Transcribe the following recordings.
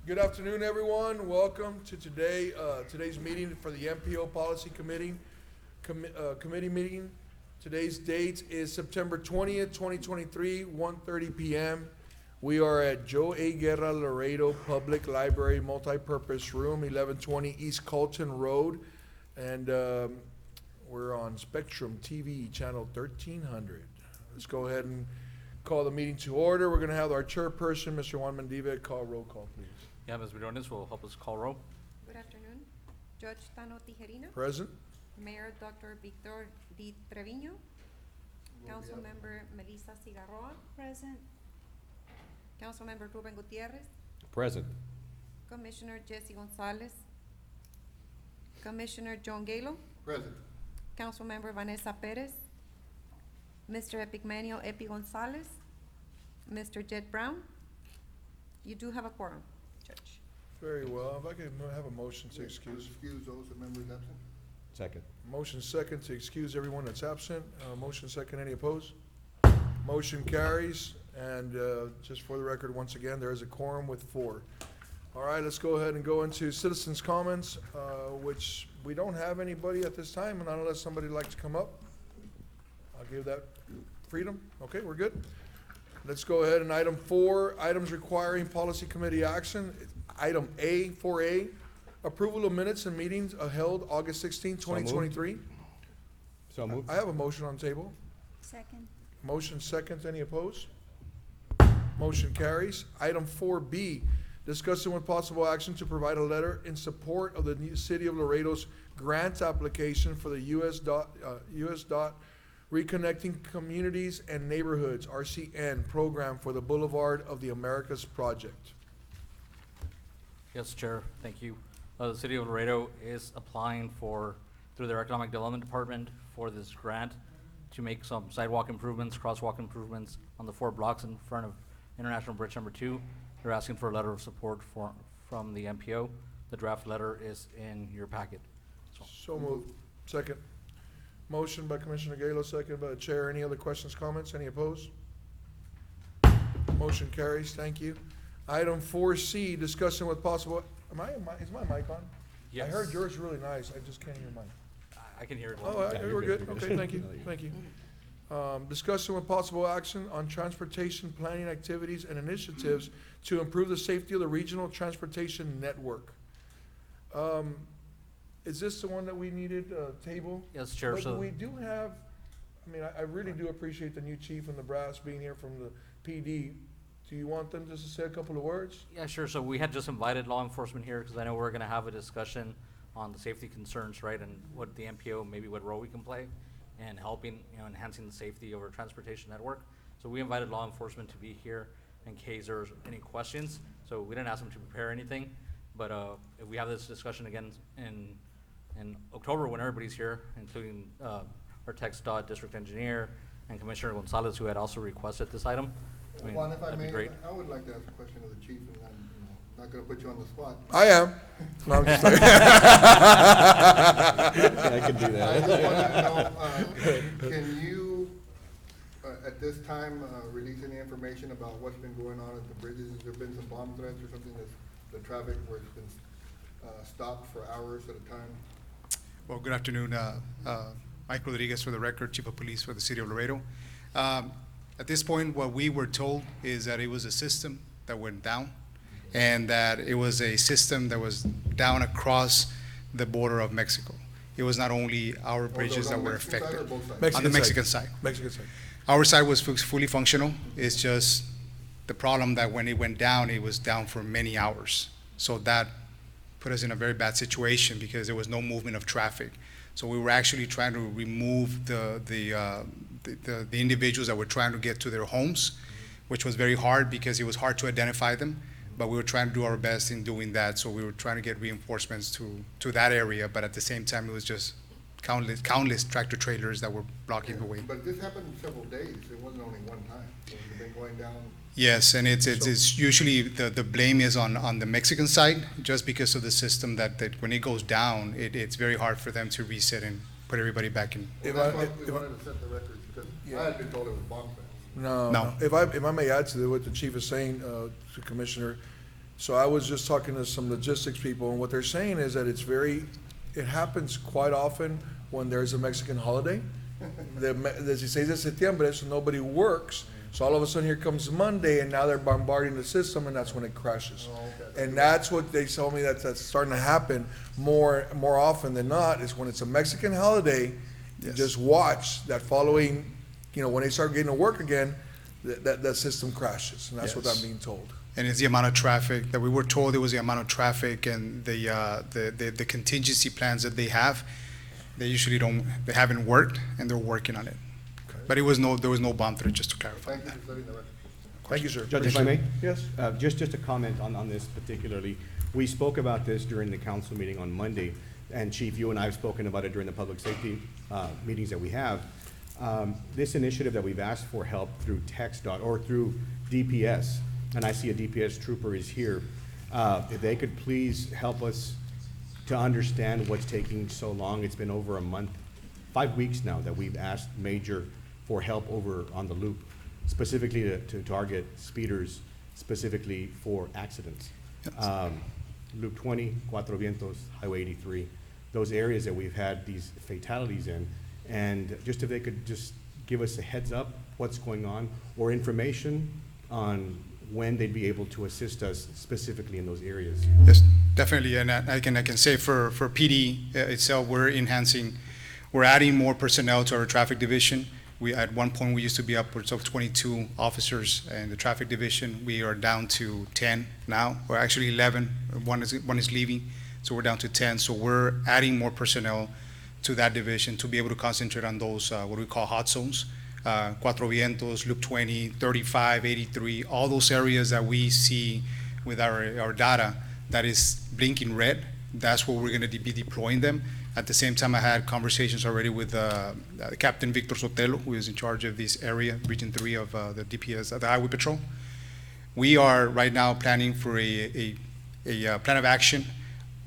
Good afternoon, everyone. Welcome to today's meeting for the MPO Policy Committee meeting. Today's date is September 20th, 2023, 1:30 p.m. We are at Joe A. Guerra Laredo Public Library Multipurpose Room, 1120 East Colton Road, and we're on Spectrum TV, channel 1300. Let's go ahead and call the meeting to order. We're going to have our chairperson, Mr. Juan Mendive, call roll call, please. Yeah, Ms. Briones will help us call roll. Good afternoon. Judge Tano Tijerina. Present. Mayor Dr. Victor D. Trevino. Councilmember Melissa Cigarroa. Present. Councilmember Ruben Gutierrez. Present. Commissioner Jesse Gonzalez. Commissioner John Galo. Present. Councilmember Vanessa Perez. Mr. Epigmenio Epi Gonzalez. Mr. Jed Brown. You do have a quorum, Judge. Very well. If I could have a motion to excuse. Excuse those members absent. Second. Motion second to excuse everyone that's absent. Motion second, any opposed? Motion carries, and just for the record, once again, there is a quorum with 4. All right, let's go ahead and go into citizens' comments, which we don't have anybody at this time, and unless somebody would like to come up, I'll give that freedom. Okay, we're good. Let's go ahead and item 4, items requiring policy committee action. Item A, 4A, approval of minutes and meetings held August 16, 2023. So moved. I have a motion on the table. Second. Motion second, any opposed? Motion carries. Item 4B, discussing with possible action to provide a letter in support of the new City of Laredo's grant application for the US dot Reconnecting Communities and Neighborhoods, RCN, program for the Boulevard of the Americas project. Yes, Chair, thank you. The City of Laredo is applying through their Economic Development Department for this grant to make some sidewalk improvements, crosswalk improvements on the 4 blocks in front of International Bridge number 2. They're asking for a letter of support from the MPO. The draft letter is in your packet. So moved. Second. Motion by Commissioner Galo, second by the chair. Any other questions, comments? Any opposed? Motion carries. Thank you. Item 4C, discussing with possible, is my mic on? Yes. I heard yours really nice. I just can't hear mine. I can hear it Oh, well. Yeah, we're you're good. good. Okay, thank you. Thank you. Discussion with possible action on transportation planning activities and initiatives to improve the safety of the regional transportation network. Is this the one that we needed, table? Yes, Chair, But so we do have, I mean, I really do appreciate the new chief and the brass being here from the PD. Do you want them just to say a couple of words? yeah, sure. So we had just invited law enforcement here because I know we're gonna have a discussion on the safety concerns, right? And what the MPO, maybe what role we can play in helping, enhancing the safety of our transportation network. So we invited law enforcement to be here in case there's any questions. So we didn't ask them to prepare anything, but if we have this discussion again in October when everybody's here, including our Tech Dot District Engineer and Commissioner Gonzalez, who had also requested this item. I mean, Juan, if I that'd be may, great. I would like to ask a question of the chief, and I'm not gonna put you on the spot. I am. No, I'm just kidding. I can do I that. just want to know, can you, at this time, release any information about what's been going on at the bridges? Has there been some bomb threats or something that's, the traffic where it's been stopped for hours at a time? Well, good afternoon. Mike Rodriguez for the record, Chief of Police for the City of Laredo. At this point, what we were told is that it was a system that went down, and that it was a system that was down across the border of Mexico. It was not only our bridges that were affected. On the Mexican side. Mexican side. Our side was fully functional. It's just the problem that when it went down, it was down for many hours. So that put us in a very bad situation because there was no movement of traffic. So we were actually trying to remove the individuals that were trying to get to their homes, which was very hard because it was hard to identify them. But we were trying to do our best in doing that. So we were trying to get reinforcements to that area. But at the same time, it was just countless tractor trailers that were blocking the way. But this happened several days. It wasn't only one time. So it's been going down. Yes, and it's usually the blame is on the Mexican side, just because of the system that when it goes down, it's very hard for them to reset and put everybody back in. Well, If that's I- why if we I- wanted to set the record, because Yeah. I had been told it was bomb threats. No. No. If I may add to what the chief is saying, to Commissioner, So I was just talking to some logistics people, and what they're saying is that it happens quite often when there's a Mexican holiday. The 16 de septiembre, so nobody works. So all of a sudden, here comes Monday, and now they're bombarding the system, and that's when it crashes. Oh, okay. And that's what they told me that's starting to happen more often than not, is when it's a Mexican holiday, you Yes. just watch that following, when they start getting to work again, that system crashes, and that's what Yes. I'm being told. And it's the amount of traffic that we were told. It was the amount of traffic and the contingency plans that they have. They usually they haven't worked, and they're working on it. But there was no bomb threat, just to clarify. Thank you for setting the record. Thank you, sir. Judge, if I may? Yes? Just a comment on this particularly. We spoke about this during the council meeting on Monday, and Chief, you and I have spoken about it during the public safety meetings that we have. This initiative that we've asked for help through or through DPS, and I see a DPS trooper is here, if they could please help us to understand what's taking so long. It's been over a month, 5 weeks now that we've asked Major for help over on the loop, specifically to target speeders, specifically for accidents. Loop 20, Cuatro Vientos, Highway 83, those areas that we've had these fatalities in. And just if they could just give us a heads up what's going on, or information on when they'd be able to assist us specifically in those areas. Yes, definitely, and I can say for PD itself, we're adding more personnel to our traffic division. At one point, we used to be upwards of 22 officers in the traffic division. We are down to 10 now, or actually 11. One is leaving, so we're down to 10. So we're adding more personnel to that division to be able to concentrate on those, what we call hot zones. Cuatro Vientos, Loop 20, 35, 83, all those areas that we see with our data that is blinking red, that's where we're gonna be deploying them. At the same time, I had conversations already with Captain Victor Sotelo, who is in charge of this area, Region 3 of the DPS, the Highway Patrol. We are right now planning for a plan of action.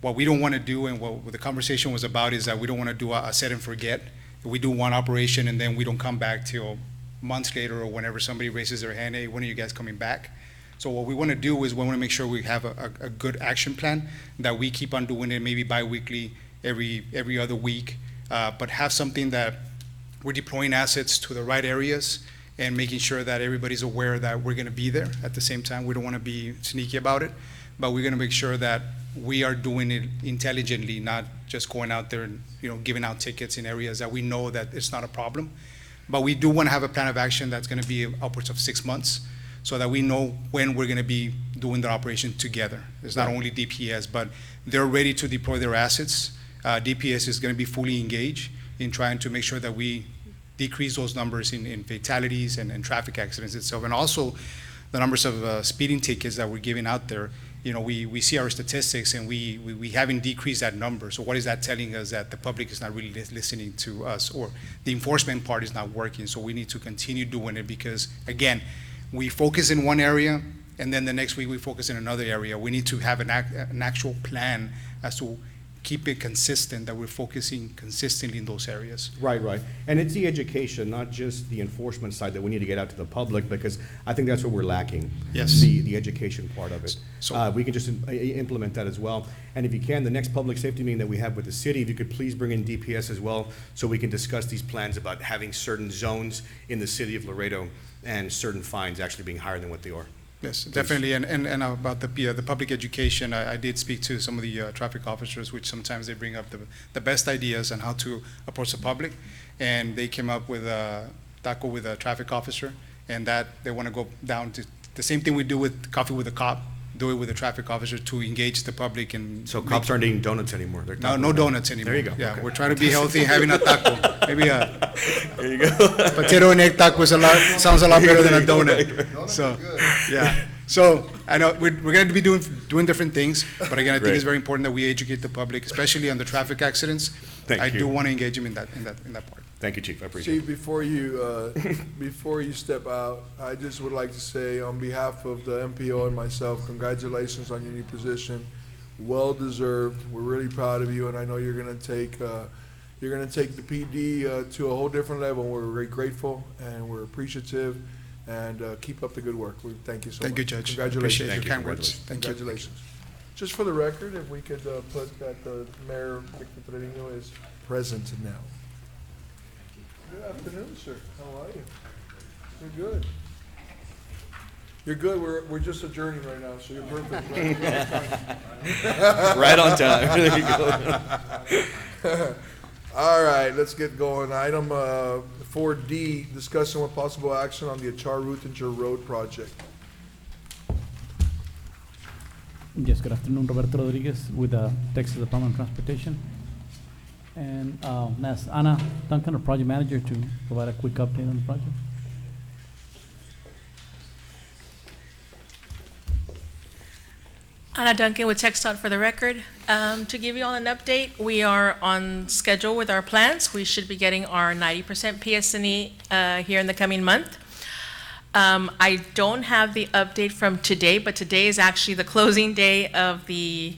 What we don't want to do, and what the conversation was about, is that we don't want to do a set and forget. We do one operation and then we don't come back till months later, or whenever somebody raises their hand, hey, when are you guys coming back? So what we want to do is we want to make sure we have a good action plan, that we keep on doing it maybe bi-weekly, every other week, but have something that we're deploying assets to the right areas and making sure that everybody's aware that we're going to be there. At the same time, we don't want to be sneaky about it, but we're going to make sure that we are doing it intelligently, not just going out there and giving out tickets in areas that we know that it's not a problem. But we do want to have a plan of action that's going to be upwards of 6 months, so that we know when we're going to be doing the operation together. It's not only DPS, but they're ready to deploy their assets. DPS is going to be fully engaged in trying to make sure that we decrease those numbers in fatalities and traffic accidents itself, and also the numbers of speeding tickets that we're giving out there. We see our statistics, and we haven't decreased that number. So what is that telling us? That the public is not really listening to us, or the enforcement part is not working. So we need to continue doing it, because again, we focus in one area, and then the next week we focus in another area. We need to have an actual plan as to keep it consistent, that we're focusing consistently in those areas. Right. And it's the education, not just the enforcement side, that we need to get out to the public, because I think that's what we're lacking. Yes. The education part of it. So- We can just implement that as well. And if you can, the next public safety meeting that we have with the city, if you could please bring in DPS as well, so we can discuss these plans about having certain zones in the city of Laredo and certain fines actually being higher than what they are. Yes, definitely, and about the public education, I did speak to some of the traffic officers, which sometimes they bring up the best ideas on how to approach the public, and they came up with a taco with a traffic officer, and that they want to go down to the same thing we do with Coffee with a Cop, do it with a traffic officer to engage the public. And So cops aren't eating donuts anymore? They're No, tacos no now. donuts anymore. There you go. Yeah, Okay. we're trying to be healthy and having a taco. Maybe there you go. Potato and egg taco sounds a lot better than a donut. Donuts So, are good. yeah. So I know we're going to be doing different things, but again, I think Great. it's very important that we educate the public, especially on the traffic accidents. Thank I you. do want to engage them in that part. Thank you, Chief, I appreciate it. Chief, before you step out, I just would like to say, on behalf of the MPO and myself, congratulations on your new position. Well deserved. We're really proud of you, and I know you're gonna take the PD to a whole different level. We're very grateful and we're appreciative, and keep up the good work. We thank you so much. Thank you, Judge. Congratulations. Appreciate your kind words. Thank you. Congratulations. Just for the record, if we could put that Mayor Victor Trevino is present now. Good afternoon, sir. How are you? You're good. You're good. We're just adjourning right now, so you're perfect. Right on time. There you go. All right, let's get going. Item 4D, discussion with possible action on the Achar Rutinger Road project. Yes, good afternoon, Roberto Rodriguez with the Texas Department of Transportation. And ask Ana Duncan, our project manager, to provide a quick update on the project. Anna Duncan with TxDOT for the record. To give you all an update, we are on schedule with our plans. We should be getting our 90% PS&E here in the coming month. I don't have the update from today, but today is actually the closing day of the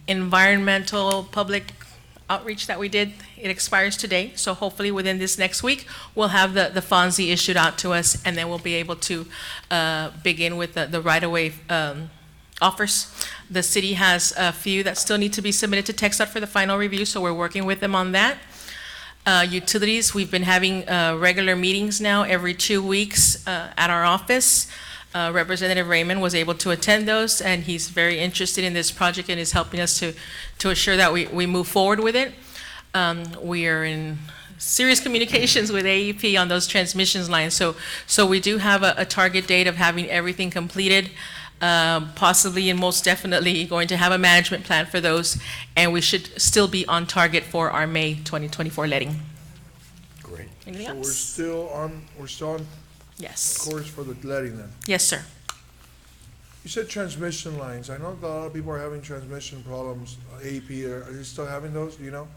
environmental public outreach that we did. It expires today, so hopefully within this next week, we'll have the FONSI issued out to us, and then we'll be able to begin with the right-of-way offers. The city has a few that still need to be submitted to TxDOT for the final review, so we're working with them on that. Utilities, we've been having regular meetings now every 2 weeks at our office. Representative Raymond was able to attend those, and he's very interested in this project and is helping us to assure that we move forward with it. We are in serious communications with AEP on those transmissions lines, so we do have a target date of having everything completed. Possibly and most definitely going to have a management plan for those, and we should still be on target for our May 2024 letting. Great. Anything So else? we're still on Yes. course for the letting then. Yes, sir. You said transmission lines. I know that a lot of people are having transmission problems. AEP, are you still having those? Do you know?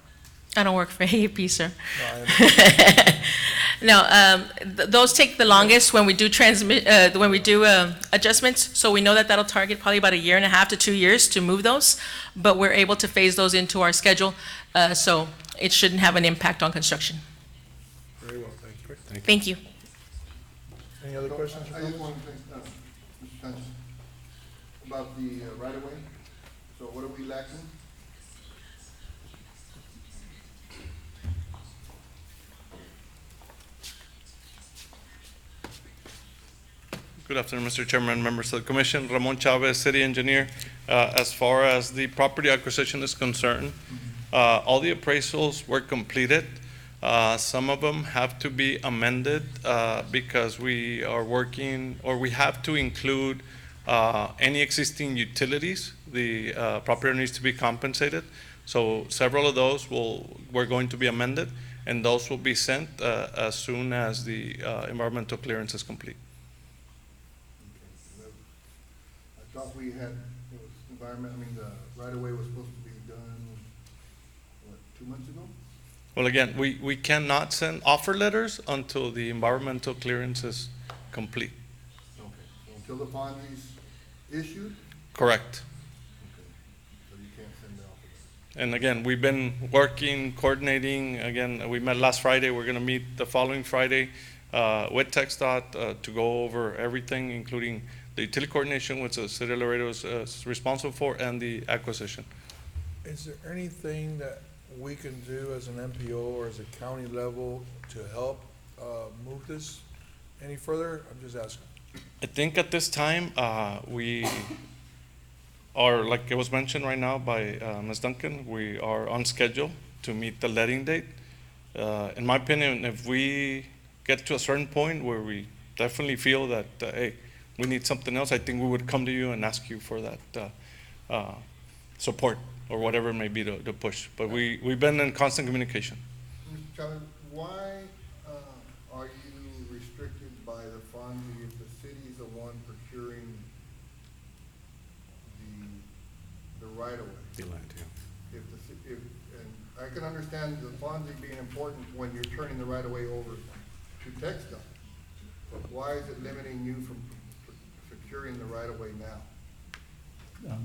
I don't work for AEP, sir. No, I No, those take the longest when we do adjustments. So we know that that'll target probably about 1.5 to 2 years to move those, but we're able to phase those into our schedule, so it shouldn't have an impact on construction. Very well, thank you. Thank you. Any other questions? or I just comments? want to think, Mr. Sanchez, about the right-of-way. So what are we lacking? Good afternoon, Mr. Chairman, members of the commission. Ramon Chavez, city engineer. As far as the property acquisition is concerned, all the appraisals were completed. Some of them have to be amended because we are working, or we have to include any existing utilities. The property needs to be compensated. So several of those were going to be amended, and those will be sent as soon as the environmental clearance is complete. I thought we had, it was environment, the right-of-way was supposed to be done, what, 2 months ago? Well, again, we cannot send offer letters until the environmental clearance is complete. Okay, so until the FONSI's issued? Correct. Okay, so you can't send the offer. And again, we've been working, coordinating. Again, we met last Friday. We're going to meet the following Friday with TxDOT to go over everything, including the utility coordination, which the city of Laredo is responsible for, and the acquisition. Is there anything that we can do as an MPO or as a county level to help move this any further? I'm just asking. I think at this time, we are, like it was mentioned right now by Ms. Duncan, we are on schedule to meet the letting date. In my opinion, if we get to a certain point where we definitely feel that, hey, we need something else, I think we would come to you and ask you for that support or whatever it may be to push. But we've been in constant communication. Mr. Chavez, why are you restricted by the FONSI if the city's the one procuring the right-of-way? The land, yeah. And I can understand the FONSI being important when you're turning the right-of-way over to TxDOT, but why is it limiting you from securing the right-of-way now?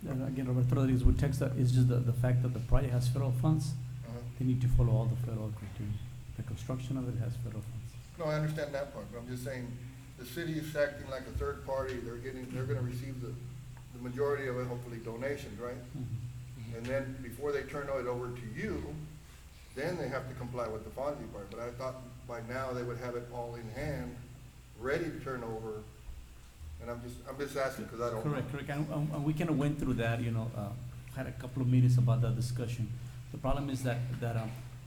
And again, Roberto Rodriguez with TxDOT, is just the fact that the project has federal funds. They need to follow all the federal criteria. The construction of it has federal funds. No, I understand that part, but I'm just saying, the city is acting like a third party, they're gonna receive the majority of it, hopefully donations, right? And then before they turn it over to you, then they have to comply with the Fonzie part. But I thought by now they would have it all in hand, ready to turn over. And I'm just asking because I don't know. Correct, and we kind of went through that, had a couple of meetings about that discussion. The problem is that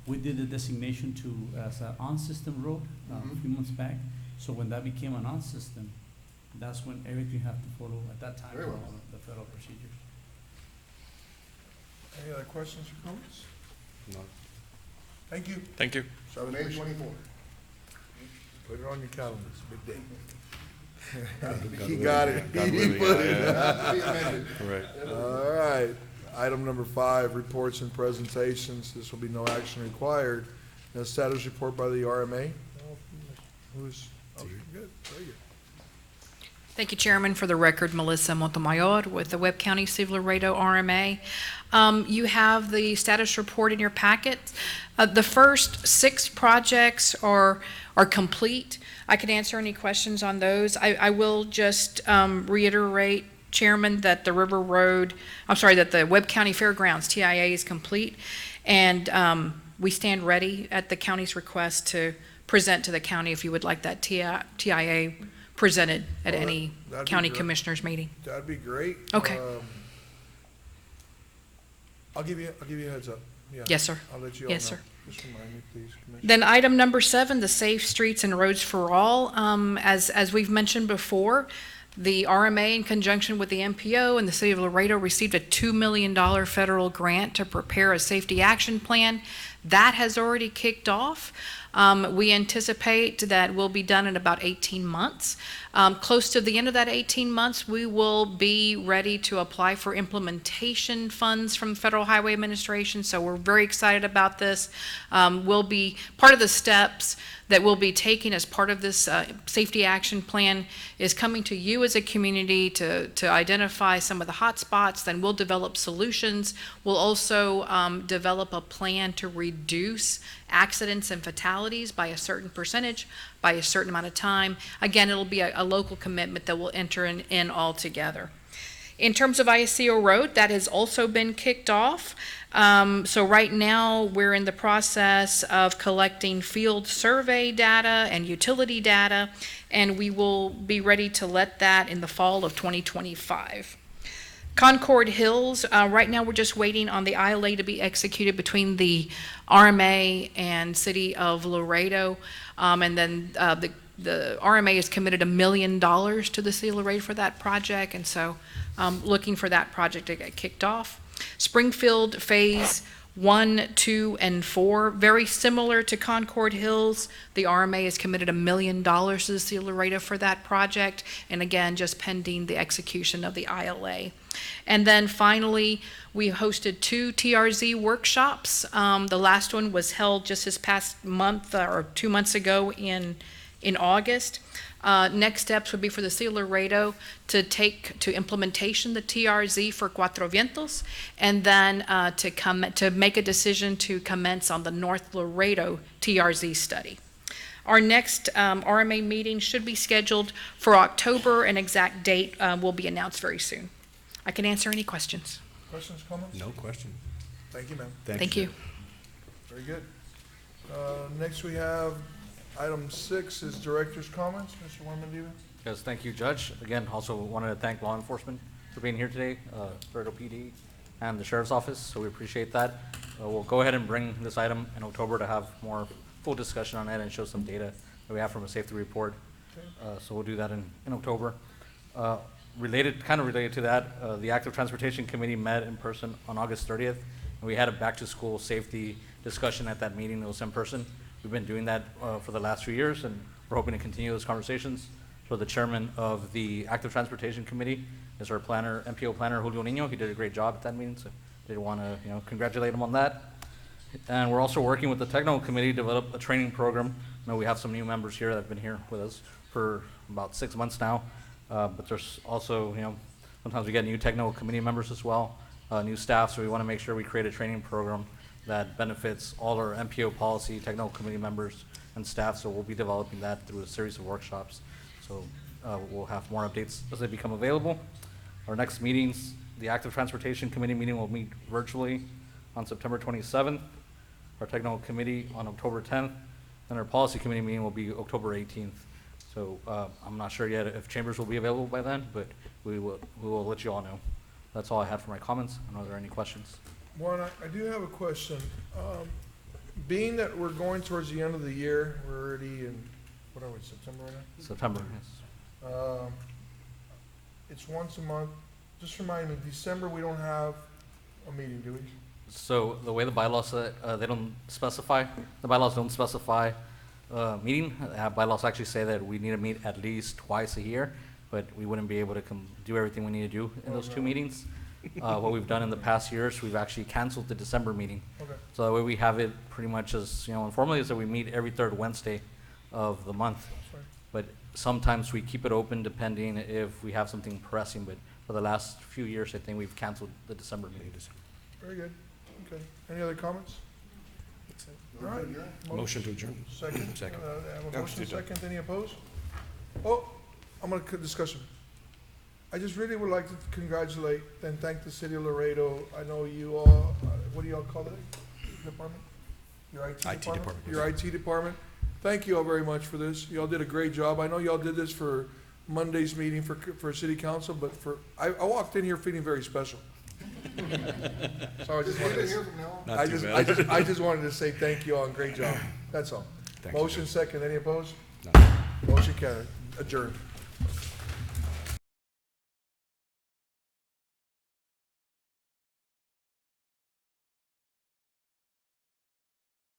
we did the designation as an on-system road a few months back. So when that became an on-system, that's when everything had to follow at that time, Very well. the federal procedures. Any other questions or comments? No. Thank you. Thank you. So May 24th. Put it on your calendar, it's a big day. God He willing, got it. God He willing, put it. yeah. Has to be amended. Correct. All right. Item number 5, reports and presentations. This will be no action required. A status report by the RMA. Who's, okay, good, very good. Thank you, Chairman. For the record, Melissa Montemayor with the Webb County Civil Laredo RMA. You have the status report in your packet. The first 6 projects are complete. I can answer any questions on those. I will just reiterate, Chairman, that the that the Webb County Fairgrounds TIA is complete, and we stand ready at the county's request to present to the county if you would like that TIA presented at Well, any that'd be county great. commissioners meeting. That'd be great. Okay. I'll give you a heads up. Yeah. Yes, sir. I'll let you all know. Yes, sir. Just remind me, please, Commissioner. Then item number 7, the Safe Streets and Roads for All. As we've mentioned before, the RMA, in conjunction with the MPO and the City of Laredo, received a $2 million federal grant to prepare a safety action plan. That has already kicked off. We anticipate that will be done in about 18 months. Close to the end of that 18 months, we will be ready to apply for implementation funds from Federal Highway Administration. So we're very excited about this. Will be part of the steps that we'll be taking as part of this safety action plan is coming to you as a community to identify some of the hot spots. Then we'll develop solutions. We'll also develop a plan to reduce accidents and fatalities by a certain percentage, by a certain amount of time. Again, it'll be a local commitment that will enter in all together. In terms of ISCO Road, that has also been kicked off. So right now, we're in the process of collecting field survey data and utility data, and we will be ready to let that in the fall of 2025. Concord Hills, right now we're just waiting on the ILA to be executed between the RMA and City of Laredo. And then the RMA has committed $1 million to the City of Laredo for that project, and so looking for that project to get kicked off. Springfield Phase 1, 2, and 4, very similar to Concord Hills. The RMA has committed $1 million to the City of Laredo for that project, and again, just pending the execution of the ILA. And then finally, we hosted 2 TRZ workshops. The last one was held just this past month or 2 months ago in August. Next steps would be for the City of Laredo to take to implementation the TRZ for Cuatro Vientos, and then to make a decision to commence on the North Laredo TRZ study. Our next RMA meeting should be scheduled for October. An exact date will be announced very soon. I can answer any questions. Questions, comments? No question. Thank you, ma'am. Thank you. Very good. Next, we have item 6 is director's comments. Mr. Warman-Diva? Yes, thank you, Judge. Again, also wanted to thank law enforcement for being here today, Laredo PD and the Sheriff's Office, so we appreciate that. We'll go ahead and bring this item in October to have more full discussion on it and show some data that we have from a safety report. So we'll do that in October. Kind of related to that, the Active Transportation Committee met in person on August 30th, and we had a back-to-school safety discussion at that meeting. It was in person. We've been doing that for the last few years, and we're hoping to continue those conversations. So the chairman of the Active Transportation Committee is our planner, MPO planner, Julio Niño. He did a great job at that meeting, so did want to congratulate him on that. And we're also working with the technical committee to develop a training program. I know we have some new members here that have been here with us for about 6 months now. But there's also, sometimes we get new technical committee members as well, new staff, so we want to make sure we create a training program that benefits all our MPO policy, technical committee members, and staff, so we'll be developing that through a series of workshops. So we'll have more updates as they become available. Our next meetings, the Active Transportation Committee meeting will meet virtually on September 27th, our Technical Committee on October 10th, and our Policy Committee meeting will be October 18th. So I'm not sure yet if chambers will be available by then, but we will let you all know. That's all I had for my comments. I don't know if there are any questions. Juan, I do have a question. Being that we're going towards the end of the year, we're already in, what are we, September right now? September, yes. It's once a month. Just remind me, December, we don't have a meeting, do we? So the way the bylaws, they don't specify, the bylaws don't specify meeting. Bylaws actually say that we need to meet at least twice a year, but we wouldn't be able to do everything we need to do in those two meetings. What we've done in the past years, we've actually canceled the December meeting. Okay. So that way we have it pretty much as, informally is that we meet every third Wednesday of the month. Sorry. But sometimes we keep it open depending if we have something pressing, but for the last few years, I think we've canceled the December meeting. Very good. Okay. Any other comments? All right. Motion to adjourn. Second? Second. I have a No, motion, you don't. second. Any opposed? Oh, I'm gonna discussion. I just really would like to congratulate and thank the city of Laredo. I know you all, what do y'all call it? Department? Your IT department? department, yes. Your IT department. Thank you all very much for this. Y'all did a great job. I know y'all did this for Monday's meeting for city council, but I walked in here feeling very special. So I just wanted Here to, from now on. Not too bad. I just wanted to say thank you all and great job. That's all. Thank you. Motion second. Any opposed? No. Motion carried. Adjourned.